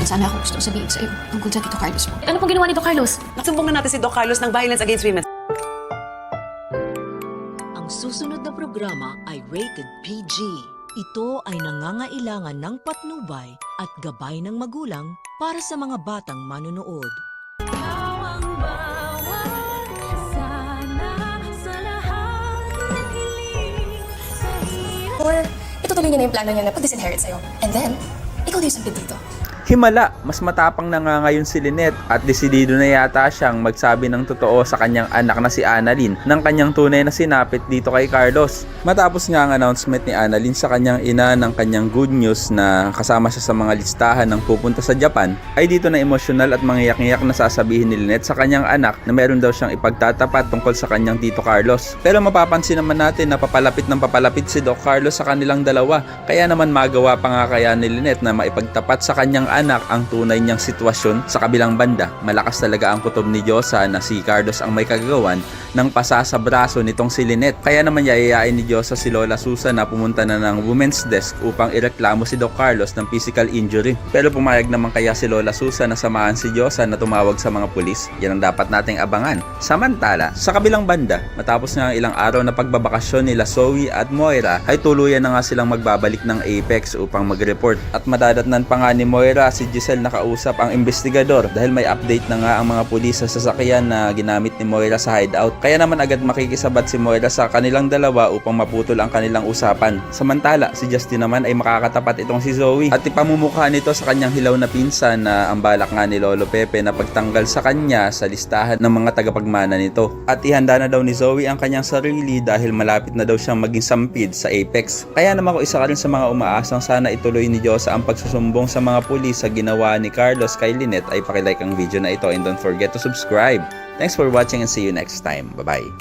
meron sana akong gusto sabihin sa'yo tungkol sa Tito Carlos mo. Ano pong ginawa ni Tito Carlos? Nagsumbong na natin si Doc Carlos ng violence against women. Ang susunod na programa ay rated PG. Ito ay nangangailangan ng patnubay at gabay ng magulang para sa mga batang manonood. Or itutuloy niya na yung plano niya na pag-disinherit sa'yo. And then, ikaw na yung sampid dito. Himala, mas matapang na nga ngayon si Lynette at desidido na yata siyang magsabi ng totoo sa kanyang anak na si Annalyn ng kanyang tunay na sinapit dito kay Carlos. Matapos nga ang announcement ni Annalyn sa kanyang ina ng kanyang good news na kasama siya sa mga listahan ng pupunta sa Japan, ay dito na emosyonal at mangyak-ngyak na sasabihin ni Lynette sa kanyang anak na meron daw siyang ipagtatapat tungkol sa kanyang Tito Carlos. Pero mapapansin naman natin na papalapit ng papalapit si Doc Carlos sa kanilang dalawa, kaya naman magawa pa nga kaya ni Lynette na maipagtapat sa kanyang anak ang tunay niyang sitwasyon. Sa kabilang banda, malakas talaga ang kutob ni Diyosa na si Carlos ang may kagagawan ng pasa sa braso nitong si Lynette. Kaya naman yayayain ni Diyosa si Lola Susan na pumunta na ng women's desk upang ireklamo si Doc Carlos ng physical injury. Pero pumayag naman kaya si Lola Susan na samahan si Diyosa na tumawag sa mga pulis? Yan ang dapat nating abangan. Samantala, sa kabilang banda, matapos nga ang ilang araw na pagbabakasyon nila Zoe at Moira, ay tuluyan na nga silang magbabalik ng Apex upang mag-report. At madadatnan pa nga ni Moira si Giselle nakausap ang investigador dahil may update na nga ang mga pulis sa sasakyan na ginamit ni Moira sa hideout. Kaya naman agad makikisabat si Moira sa kanilang dalawa upang maputol ang kanilang usapan. Samantala, si Justin naman ay makakatapat itong si Zoe at ipamumukha nito sa kanyang hilaw na pinsan na ang balak nga ni Lolo Pepe na pagtanggal sa kanya sa listahan ng mga tagapagmana nito. At ihanda na daw ni Zoe ang kanyang sarili dahil malapit na daw siyang maging sampid sa Apex. Kaya naman ako isa ka rin sa mga umaasang sana ituloy ni Diyosa ang pagsusumbong sa mga pulis sa ginawa ni Carlos kay Lynette. Ay pakilike ang video na ito and don't forget to subscribe. Thanks for watching and see you next time. Bye-bye.